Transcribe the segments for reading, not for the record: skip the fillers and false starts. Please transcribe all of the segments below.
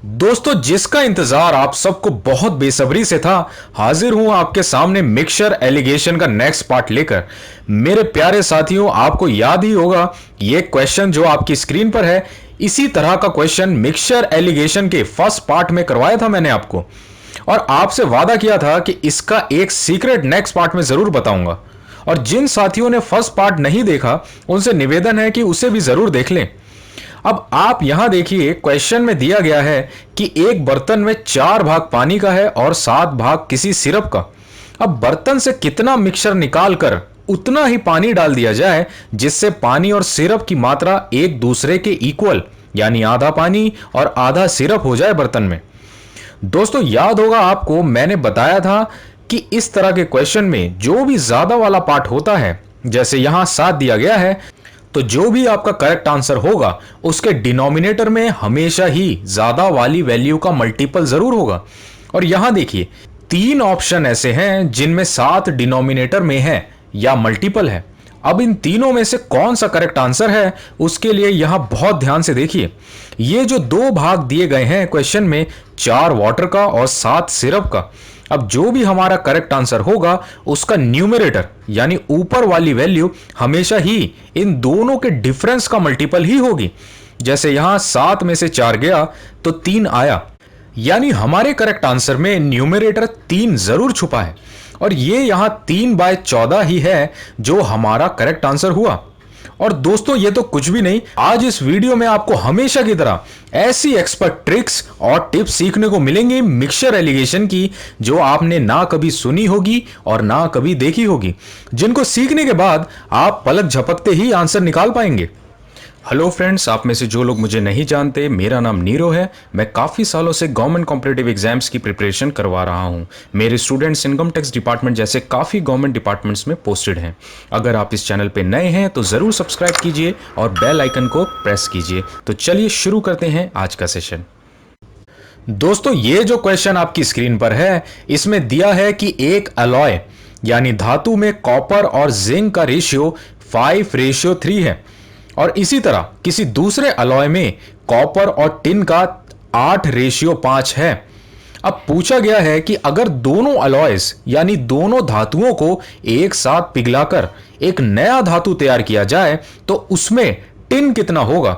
दोस्तों, जिसका इंतजार आप सबको बहुत बेसब्री से था, हाजिर हूं आपके सामने मिक्सचर एलिगेशन का नेक्स्ट पार्ट लेकर। मेरे प्यारे साथियों, आपको याद ही होगा ये क्वेश्चन जो आपकी स्क्रीन पर है, इसी तरह का क्वेश्चन मिक्सचर एलिगेशन के फर्स्ट पार्ट में करवाया था मैंने आपको, और आपसे वादा किया था कि इसका एक सीक्रेट नेक्स्ट पार्ट में जरूर बताऊंगा। और जिन साथियों ने फर्स्ट पार्ट नहीं देखा, उनसे निवेदन है कि उसे भी जरूर देख लें। अब आप यहां देखिए, क्वेश्चन में दिया गया है कि एक बर्तन में 4 भाग पानी का है और 7 भाग किसी सिरप का। अब बर्तन से कितना मिक्सचर निकालकर उतना ही पानी डाल दिया जाए जिससे पानी और सिरप की मात्रा एक दूसरे के इक्वल, यानी आधा पानी और आधा सिरप हो जाए बर्तन में। दोस्तों, याद होगा आपको, मैंने बताया था कि इस तरह के क्वेश्चन में जो भी ज्यादा वाला पार्ट होता है, जैसे यहां 7 दिया गया है, तो जो भी आपका करेक्ट आंसर होगा उसके डिनोमिनेटर में हमेशा ही ज्यादा वाली वैल्यू का मल्टीपल जरूर होगा। और यहां देखिए, 3 ऑप्शन ऐसे हैं जिनमें 7 डिनोमिनेटर में है या मल्टीपल है। अब इन तीनों में से कौन सा करेक्ट आंसर है, उसके लिए यहां बहुत ध्यान से देखिए। ये जो 2 भाग दिए गए हैं क्वेश्चन में, 4 वाटर का और 7 सिरप का, अब जो भी हमारा करेक्ट आंसर होगा उसका न्यूमरेटर यानी ऊपर वाली वैल्यू हमेशा ही इन दोनों के डिफरेंस का मल्टीपल ही होगी। जैसे यहां 7 में से 4 गया तो 3 आया, यानी हमारे करेक्ट आंसर में न्यूमरेटर 3 जरूर छुपा है, और ये यहां 3/14 ही है जो हमारा करेक्ट आंसर हुआ। और दोस्तों, ये तो कुछ भी नहीं, आज इस वीडियो में आपको हमेशा की तरह ऐसी एक्सपर्ट ट्रिक्स और टिप्स सीखने को मिलेंगी मिक्सचर एलिगेशन की, जो आपने ना कभी सुनी होगी और ना कभी देखी होगी, जिनको सीखने के बाद आप पलक झपकते ही आंसर निकाल पाएंगे। हेलो फ्रेंड्स, आप में से जो लोग मुझे नहीं जानते, मेरा नाम नीरो है। मैं काफ़ी सालों से गवर्नमेंट कॉम्पिटिटिव एग्जाम्स की प्रिपरेशन करवा रहा हूं। मेरे स्टूडेंट्स इनकम टैक्स डिपार्टमेंट जैसे काफ़ी गवर्नमेंट डिपार्टमेंट्स में पोस्टेड हैं। अगर आप इस चैनल पे नए हैं तो ज़रूर सब्सक्राइब कीजिए और बेल आइकन को प्रेस कीजिए। तो चलिए शुरू करते हैं आज का सेशन। दोस्तों, ये जो क्वेश्चन आपकी स्क्रीन पर है, इसमें दिया है कि एक अलॉय यानी धातु में कॉपर और जिंक का रेशियो 5:3 है, और इसी तरह किसी दूसरे अलॉय में कॉपर और टिन का 8:5 है। अब पूछा गया है कि अगर दोनों अलॉयज यानी दोनों धातुओं को एक साथ पिघलाकर एक नया धातु तैयार किया जाए तो उसमें टिन कितना होगा।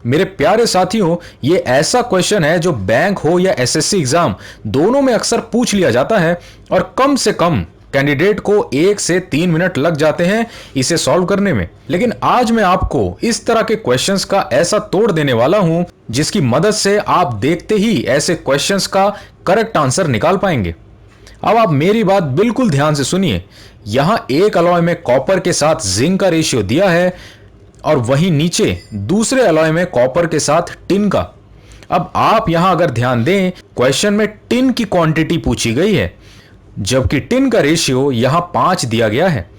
मेरे प्यारे साथियों, ये ऐसा क्वेश्चन है जो बैंक हो या एसएससी एग्जाम, दोनों में अक्सर पूछ लिया जाता है, और कम से कम कैंडिडेट को 1 से 3 मिनट लग जाते हैं इसे सॉल्व करने में। लेकिन आज मैं आपको इस तरह के क्वेश्चंस का ऐसा तोड़ देने वाला हूं जिसकी मदद से आप देखते ही ऐसे क्वेश्चंस का करेक्ट आंसर निकाल पाएंगे। अब आप मेरी बात बिल्कुल ध्यान से सुनिए। यहां एक अलॉय में कॉपर के साथ जिंक का रेशियो दिया है, और वहीं नीचे दूसरे अलॉय में कॉपर के साथ टिन का। अब आप यहां अगर ध्यान दें, क्वेश्चन में टिन की क्वांटिटी पूछी गई है, जबकि टिन का रेशियो यहां 5 दिया गया है।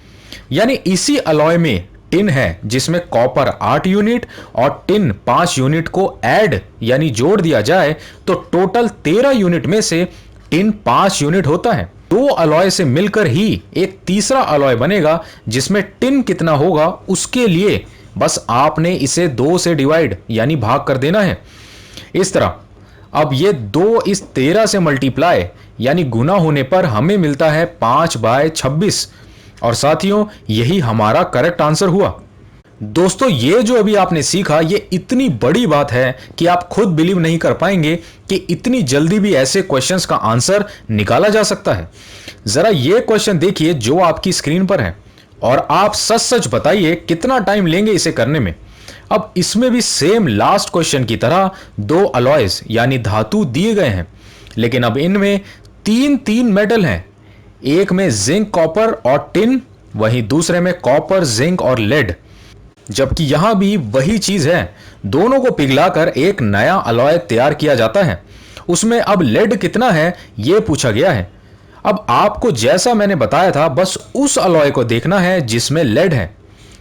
यानी इसी अलॉय में टिन है जिसमें कॉपर 8 यूनिट और टिन 5 यूनिट को ऐड यानी जोड़ दिया जाए तो टोटल 13 यूनिट में से टिन 5 यूनिट होता है। 2 अलॉय से मिलकर ही एक तीसरा अलॉय बनेगा जिसमें टिन कितना होगा उसके लिए बस आपने इसे 2 से डिवाइड यानी भाग कर देना है। इस तरह अब ये 2 इस 13 से मल्टीप्लाई यानी गुना होने पर हमें मिलता है 5/26, और साथियों यही हमारा करेक्ट आंसर हुआ। दोस्तों, ये जो अभी आपने सीखा ये इतनी बड़ी बात है कि आप खुद बिलीव नहीं कर पाएंगे कि इतनी जल्दी भी ऐसे क्वेश्चंस का आंसर निकाला जा सकता है। जरा ये क्वेश्चन देखिए जो आपकी स्क्रीन पर है, और आप सच सच बताइए कितना टाइम लेंगे इसे करने में। अब इसमें भी सेम लास्ट क्वेश्चन की तरह 2 अलॉयज यानी धातु दिए गए हैं, लेकिन अब इनमें 3 मेटल हैं। एक में जिंक, कॉपर और टिन, वहीं दूसरे में कॉपर, जिंक और लेड। जबकि यहां भी वही चीज है, दोनों को पिघलाकर एक नया अलॉय तैयार किया जाता है। उसमें अब लेड कितना है यह पूछा गया है। अब आपको जैसा मैंने बताया था बस उस अलॉय को देखना है जिसमें लेड है।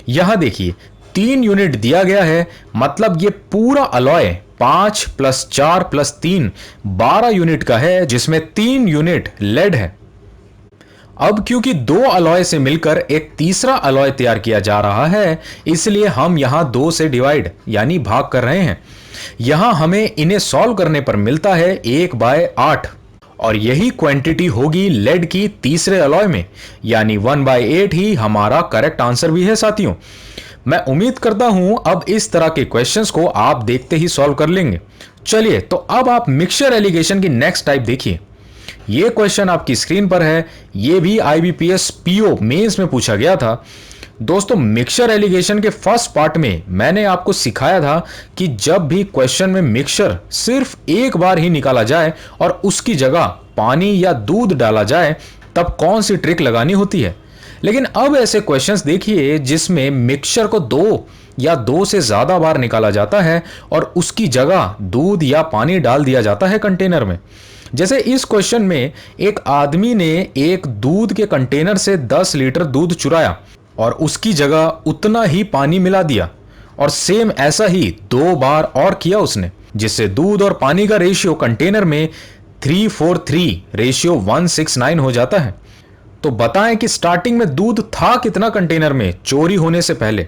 यहां देखिए 3 यूनिट दिया गया है, मतलब ये पूरा अलॉय 5 + 4 + 3 12 यूनिट का है जिसमें 3 यूनिट लेड है। अब क्योंकि 2 अलॉय से मिलकर एक तीसरा अलॉय तैयार किया जा रहा है, इसलिए हम यहां 2 से डिवाइड यानी भाग कर रहे हैं। यहां हमें इन्हें सॉल्व करने पर मिलता है 1/8 और यही क्वांटिटी होगी लेड की तीसरे अलॉय में, यानी 1/8 ही हमारा करेक्ट आंसर भी है साथियों। मैं उम्मीद करता हूं अब इस तरह के क्वेश्चंस को आप देखते ही सॉल्व कर लेंगे। चलिए तो अब आप मिक्सचर एलिगेशन की नेक्स्ट टाइप देखिए। यह क्वेश्चन आपकी स्क्रीन पर है, यह भी आईबीपीएस पीओ मेंस में पूछा गया था। दोस्तों मिक्सचर एलिगेशन के फर्स्ट पार्ट में मैंने आपको सिखाया था कि जब भी क्वेश्चन में मिक्सचर सिर्फ एक बार ही निकाला जाए और उसकी जगह पानी या दूध डाला जाए तब कौन सी ट्रिक लगानी होती है। लेकिन अब ऐसे क्वेश्चंस देखिए जिसमें मिक्सचर को 2 या 2 से ज्यादा बार निकाला जाता है और उसकी जगह दूध या पानी डाल दिया जाता है कंटेनर में। जैसे इस क्वेश्चन में एक आदमी ने एक दूध के कंटेनर से 10 लीटर दूध चुराया और उसकी जगह उतना ही पानी मिला दिया और सेम ऐसा ही 2 बार और किया उसने, जिससे दूध और पानी का रेशियो कंटेनर में 3:4:3 रेशियो 1:6:9 हो जाता है। तो बताएं कि स्टार्टिंग में दूध था कितना कंटेनर में चोरी होने से पहले।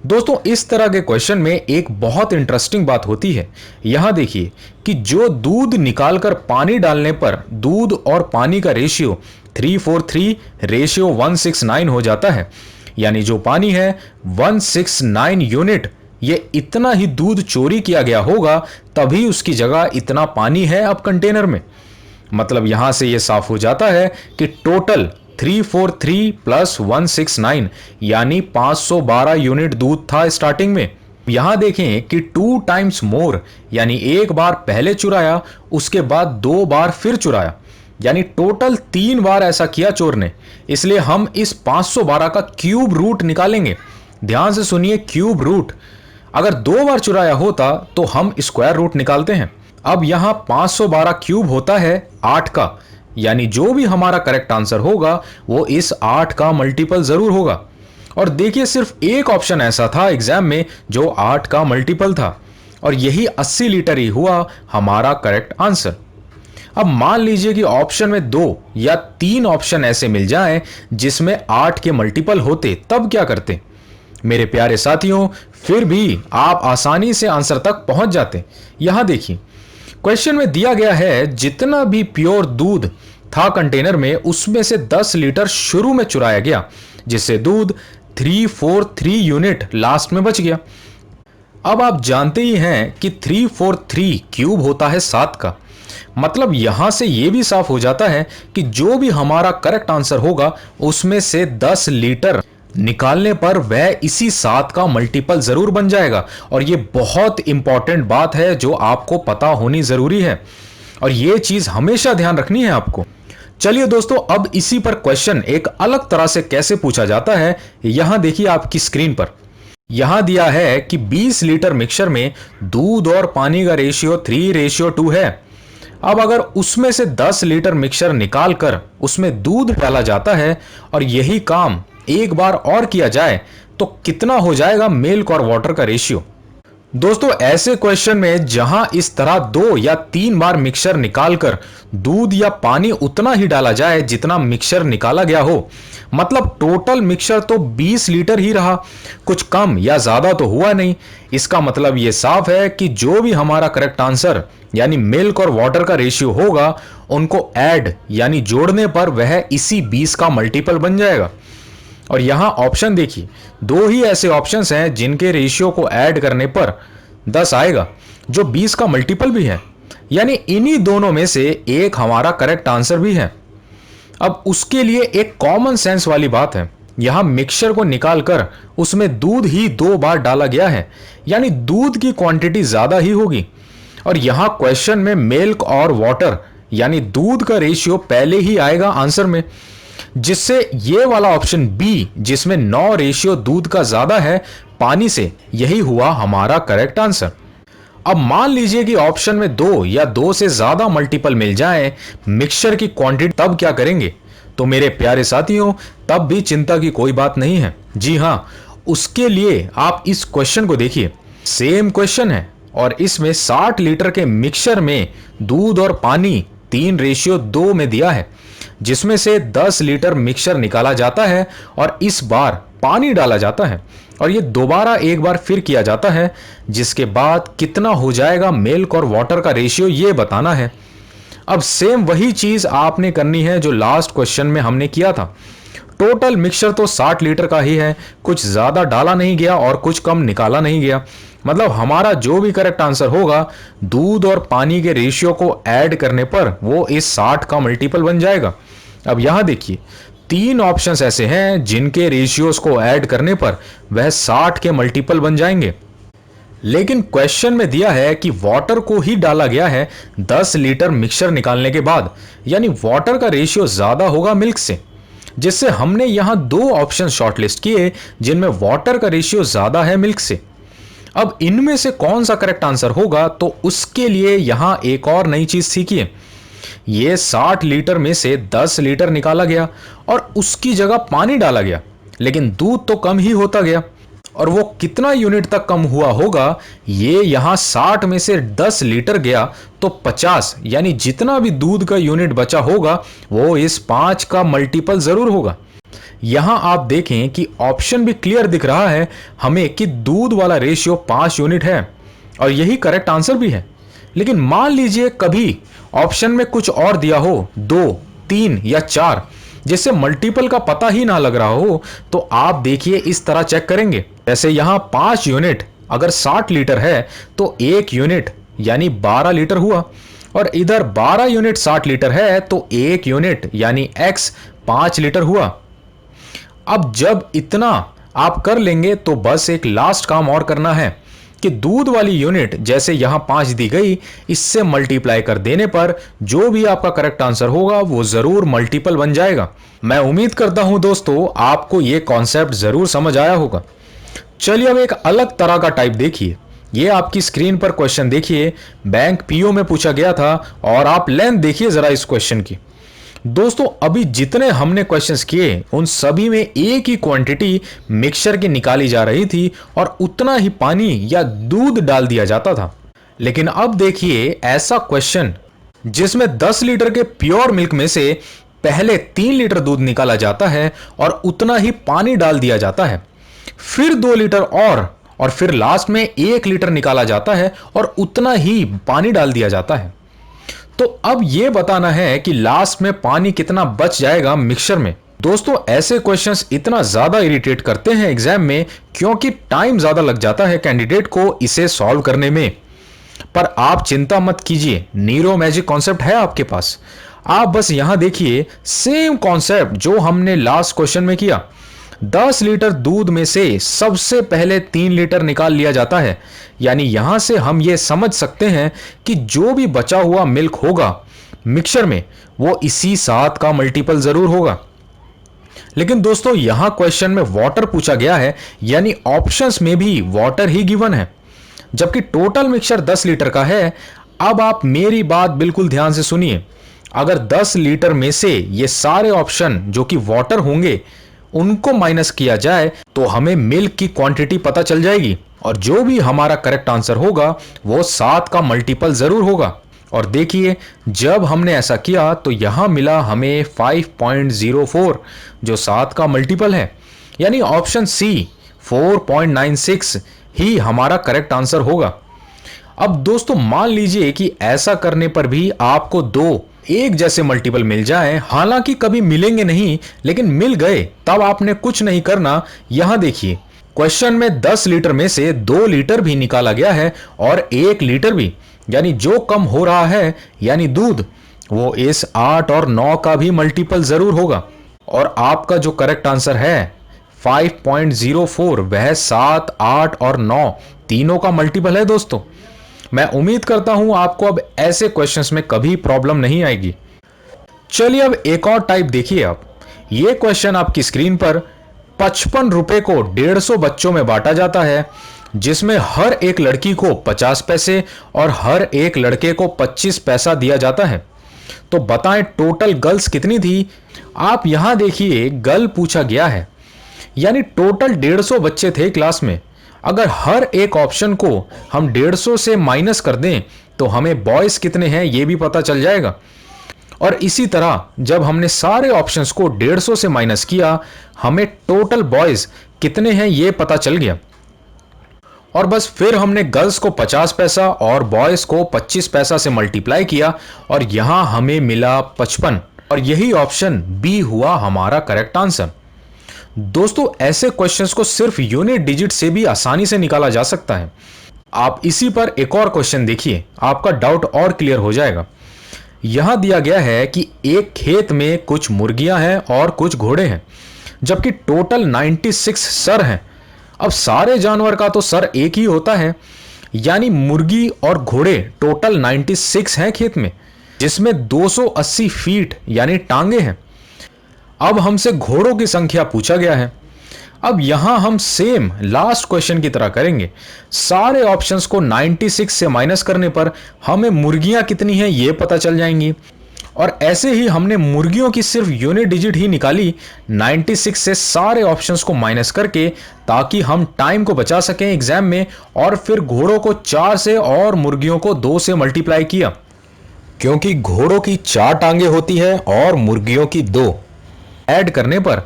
दोस्तों इस तरह के क्वेश्चन में एक बहुत इंटरेस्टिंग बात होती है। यहां देखिए कि जो दूध निकालकर पानी डालने पर दूध और पानी का रेशियो 3:4:3 रेशियो 1:6:9 हो जाता है, यानी जो पानी है 1:6:9 यूनिट, ये इतना ही दूध चोरी किया गया होगा तभी उसकी जगह इतना पानी है अब कंटेनर में। मतलब यहां से यह साफ हो जाता है कि टोटल 3:4:3 प्लस 1:6:9 यानी 512 यूनिट दूध था स्टार्टिंग में। यहां देखें कि 2 टाइम्स मोर, यानी एक बार पहले चुराया उसके बाद 2 बार फिर चुराया, यानी टोटल 3 बार ऐसा किया चोर ने। इसलिए हम इस 512 का क्यूब रूट निकालेंगे। ध्यान से सुनिए, क्यूब रूट। अगर 2 बार चुराया होता तो हम स्क्वायर रूट निकालते हैं। अब यहां 512 क्यूब होता है 8 का, यानी जो भी हमारा करेक्ट आंसर होगा वो इस 8 का मल्टीपल जरूर होगा। और देखिए सिर्फ एक ऑप्शन ऐसा था एग्जाम में जो 8 का मल्टीपल था और यही 80 लीटर ही हुआ हमारा करेक्ट आंसर। अब मान लीजिए कि ऑप्शन में 2 या 3 ऑप्शन ऐसे मिल जाएं जिसमें 8 के मल्टीपल होते, तब क्या करते मेरे प्यारे साथियों? फिर भी आप आसानी से आंसर तक पहुंच जाते। यहां देखिए क्वेश्चन में दिया गया है जितना भी प्योर दूध था कंटेनर में उसमें से 10 लीटर शुरू में चुराया गया, जिससे दूध 3:4:3 यूनिट लास्ट में बच गया। अब आप जानते ही हैं कि 3:4:3 क्यूब होता है 7 का। मतलब यहां से यह भी साफ हो जाता है कि जो भी हमारा करेक्ट आंसर होगा उसमें से 10 लीटर निकालने पर वह इसी 7 का मल्टीपल जरूर बन जाएगा। और यह बहुत इंपॉर्टेंट बात है जो आपको पता होनी जरूरी है और यह चीज हमेशा ध्यान रखनी है आपको। चलिए दोस्तों अब इसी पर क्वेश्चन एक अलग तरह से कैसे पूछा जाता है यहां देखिए आपकी स्क्रीन पर। यहां दिया है कि 20 लीटर मिक्सचर में दूध और पानी का रेशियो 3:2 है। अब अगर उसमें से 10 लीटर मिक्सचर निकालकर उसमें दूध डाला जाता है और यही काम एक बार और किया जाए तो कितना हो जाएगा मिल्क और वाटर का रेशियो? दोस्तों ऐसे क्वेश्चन में जहां इस तरह 2 या 3 बार मिक्सचर निकालकर दूध या पानी उतना ही डाला जाए जितना मिक्सचर निकाला गया हो, मतलब टोटल मिक्सचर तो 20 लीटर ही रहा, कुछ कम या ज्यादा तो हुआ नहीं। इसका मतलब यह साफ है कि जो भी हमारा करेक्ट आंसर यानी मिल्क और वाटर का रेशियो होगा उनको ऐड यानी जोड़ने पर वह इसी 20 का मल्टीपल बन जाएगा। और यहां ऑप्शन देखिए, 2 ही ऐसे ऑप्शंस हैं जिनके रेशियो को ऐड करने पर 10 आएगा जो 20 का मल्टीपल भी है, यानी इन्हीं दोनों में से एक हमारा करेक्ट आंसर भी है। अब उसके लिए एक कॉमन सेंस वाली बात है, यहां मिक्सचर को निकालकर उसमें दूध ही 2 बार डाला गया है, यानी दूध की क्वांटिटी ज्यादा ही होगी। और यहां क्वेश्चन में मिल्क और वाटर यानी दूध का रेशियो पहले ही आएगा आंसर में, जिससे ये वाला ऑप्शन बी जिसमें 9 रेशियो दूध का ज्यादा है पानी से, यही हुआ हमारा करेक्ट आंसर। अब मान लीजिए कि ऑप्शन में 2 या 2 से ज्यादा मल्टीपल मिल जाए मिक्सचर की क्वांटिटी, तब क्या करेंगे? तो मेरे प्यारे साथियों तब भी चिंता की कोई बात नहीं है। जी हां, उसके लिए आप इस क्वेश्चन को देखिए। सेम क्वेश्चन है और इसमें 60 लीटर के मिक्सचर में दूध और पानी 3:2 में दिया है, जिसमें से 10 लीटर मिक्सचर निकाला जाता है और इस बार पानी डाला जाता है। और ये दोबारा एक बार फिर किया जाता है, जिसके बाद कितना हो जाएगा मिल्क और वाटर का रेशियो ये बताना है। अब सेम वही चीज आपने करनी है जो लास्ट क्वेश्चन में हमने किया था। टोटल मिक्सचर तो 60 लीटर का ही है, कुछ ज्यादा डाला नहीं गया और कुछ कम निकाला नहीं गया। मतलब हमारा जो भी करेक्ट आंसर होगा दूध और पानी के रेशियो को ऐड करने पर वो इस 60 का मल्टीपल बन जाएगा। अब यहां देखिए 3 ऑप्शंस ऐसे हैं जिनके रेशियोज को ऐड करने पर वह 60 के मल्टीपल बन जाएंगे। लेकिन क्वेश्चन में दिया है कि वाटर को ही डाला गया है 10 लीटर मिक्सचर निकालने के बाद, यानी वाटर का रेशियो ज्यादा होगा मिल्क से, जिससे हमने यहां 2 ऑप्शन शॉर्टलिस्ट किए जिनमें वाटर का रेशियो ज्यादा है मिल्क से। अब इनमें से कौन सा करेक्ट आंसर होगा, तो उसके लिए यहां एक और नई चीज सीखिए। ये 60 लीटर में से 10 लीटर निकाला गया और उसकी जगह पानी डाला गया, लेकिन दूध तो कम ही होता गया। और वो कितना यूनिट तक कम हुआ होगा, ये यहां 60 में से 10 लीटर गया तो 50, यानी जितना भी दूध का यूनिट बचा होगा वो इस 5 का मल्टीपल जरूर होगा। यहां आप देखें कि ऑप्शन भी क्लियर दिख रहा है हमें कि दूध वाला रेशियो 5 यूनिट है और यही करेक्ट आंसर भी है। लेकिन मान लीजिए कभी ऑप्शन में कुछ और दिया हो, 2, 3 या 4, जिससे मल्टीपल का पता ही ना लग रहा हो, तो आप देखिए इस तरह चेक करेंगे। जैसे यहां 5 यूनिट अगर 60 लीटर है तो 1 यूनिट यानी 12 लीटर हुआ, और इधर 12 यूनिट 60 लीटर है तो 1 यूनिट यानी x 5 लीटर हुआ। अब जब इतना आप कर लेंगे तो बस एक लास्ट काम और करना है कि दूध वाली यूनिट जैसे यहां 5 दी गई, इससे मल्टीप्लाई कर देने पर जो भी आपका करेक्ट आंसर होगा वो जरूर मल्टीपल बन जाएगा। मैं उम्मीद करता हूं दोस्तों आपको ये कॉन्सेप्ट जरूर समझ आया होगा। चलिए अब एक अलग तरह का टाइप देखिए। ये आपकी स्क्रीन पर क्वेश्चन देखिए, बैंक पीओ में पूछा गया था और आप लेंथ देखिए जरा इस क्वेश्चन की। दोस्तों अभी जितने हमने क्वेश्चंस किए उन सभी में एक ही क्वांटिटी मिक्सचर की निकाली जा रही थी और उतना ही पानी या दूध डाल दिया जाता था। लेकिन अब देखिए ऐसा क्वेश्चन जिसमें 10 लीटर के प्योर मिल्क में से पहले 3 लीटर दूध निकाला जाता है और उतना ही पानी डाल दिया जाता है, फिर 2 लीटर और फिर लास्ट में 1 लीटर निकाला जाता है और उतना ही पानी डाल दिया जाता है। तो अब यह बताना है कि लास्ट में पानी कितना बच जाएगा मिक्सचर में। दोस्तों ऐसे क्वेश्चंस इतना ज्यादा इरिटेट करते हैं एग्जाम में क्योंकि टाइम ज्यादा लग जाता है कैंडिडेट को इसे सॉल्व करने में। पर आप चिंता मत कीजिए, नीरो मैजिक कॉन्सेप्ट है आपके पास। आप बस यहां देखिए सेम कॉन्सेप्ट जो हमने लास्ट क्वेश्चन में किया। 10 लीटर दूध में से सबसे पहले 3 लीटर निकाल लिया जाता है, यानी यहां से हम यह समझ सकते हैं कि जो भी बचा हुआ मिल्क होगा मिक्सचर में वो इसी 7 का मल्टीपल जरूर होगा। लेकिन दोस्तों यहां क्वेश्चन में वाटर पूछा गया है, यानी ऑप्शंस में भी वाटर ही गिवन है, जबकि टोटल मिक्सचर 10 लीटर का है। अब आप मेरी बात बिल्कुल ध्यान से सुनिए। अगर 10 लीटर में से ये सारे ऑप्शन जो कि वाटर होंगे उनको माइनस किया जाए तो हमें मिल्क की क्वांटिटी पता चल जाएगी और जो भी हमारा करेक्ट आंसर होगा वो 7 का मल्टीपल जरूर होगा। और देखिए जब हमने ऐसा किया तो यहां मिला हमें 5.04 जो 7 का मल्टीपल है, यानी ऑप्शन सी 4.96 ही हमारा करेक्ट आंसर होगा। अब दोस्तों मान लीजिए कि ऐसा करने पर भी आपको 2 एक जैसे मल्टीपल मिल जाए, हालांकि कभी मिलेंगे नहीं लेकिन मिल गए, तब आपने कुछ नहीं करना। यहां देखिए क्वेश्चन में 10 लीटर में से 2 लीटर भी निकाला गया है और 1 लीटर भी, यानी जो कम हो रहा है यानी दूध, वो इस 8 और 9 का भी मल्टीपल जरूर होगा। और आपका जो करेक्ट आंसर है 5.04 वह 7, 8 और 9 तीनों का मल्टीपल है। दोस्तों मैं उम्मीद करता हूं आपको अब ऐसे क्वेश्चंस में कभी प्रॉब्लम नहीं आएगी। चलिए अब एक और टाइप देखिए आप। ये क्वेश्चन आपकी स्क्रीन पर 55 रुपए को 150 बच्चों में बांटा जाता है, जिसमें हर एक लड़की को 50 पैसे और हर एक लड़के को 25 पैसा दिया जाता है। तो बताएं टोटल गर्ल्स कितनी थी। आप यहां देखिए गर्ल पूछा गया है, यानी टोटल 150 बच्चे थे क्लास में। अगर हर एक ऑप्शन को हम 150 से माइनस कर दें तो हमें बॉयज कितने हैं ये भी पता चल जाएगा। और इसी तरह जब हमने सारे ऑप्शंस को 150 से माइनस किया, हमें टोटल बॉयज कितने हैं ये पता चल गया। और बस फिर हमने गर्ल्स को 50 पैसा और बॉयज को 25 पैसा से मल्टीप्लाई किया और यहां हमें मिला 55, और यही ऑप्शन बी हुआ हमारा करेक्ट आंसर। दोस्तों, ऐसे क्वेश्चंस को सिर्फ यूनिट डिजिट से भी आसानी से निकाला जा सकता है। आप इसी पर एक और क्वेश्चन देखिए, आपका डाउट और क्लियर हो जाएगा। यहां दिया गया है कि एक खेत में कुछ मुर्गियां हैं और कुछ घोड़े हैं, जबकि टोटल 96 सर हैं। अब सारे जानवर का तो सर एक ही होता है, यानी मुर्गी और घोड़े टोटल 96 हैं खेत में, जिसमें 280 फीट यानी टांगे हैं। अब हमसे घोड़ों की संख्या पूछा गया है। अब यहां हम सेम लास्ट क्वेश्चन की तरह करेंगे। सारे ऑप्शंस को 96 से माइनस करने पर हमें मुर्गियां कितनी हैं ये पता चल जाएंगी, और ऐसे ही हमने मुर्गियों की सिर्फ यूनिट डिजिट ही निकाली 96 से सारे ऑप्शंस को माइनस करके, ताकि हम टाइम को बचा सकें एग्जाम में। और फिर घोड़ों को 4 से और मुर्गियों को 2 से मल्टीप्लाई किया, क्योंकि घोड़ों की 4 टांगे होती है और मुर्गियों की 2। ऐड करने पर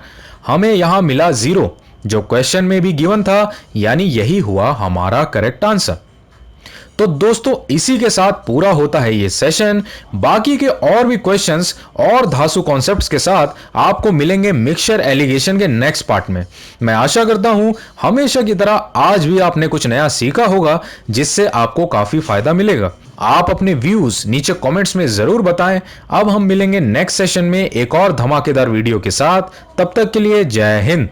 हमें यहां मिला 0, जो क्वेश्चन में भी गिवन था, यानी यही हुआ हमारा करेक्ट आंसर। तो दोस्तों, इसी के साथ पूरा होता है ये सेशन। बाकी के और भी क्वेश्चंस और धांसू कॉन्सेप्ट्स के साथ आपको मिलेंगे मिक्सचर एलिगेशन के नेक्स्ट पार्ट में। मैं आशा करता हूं हमेशा की तरह आज भी आपने कुछ नया सीखा होगा, जिससे आपको काफी फायदा मिलेगा। आप अपने व्यूज नीचे कमेंट्स में जरूर बताएं। अब हम मिलेंगे नेक्स्ट सेशन में एक और धमाकेदार वीडियो के साथ। तब तक के लिए जय हिंद।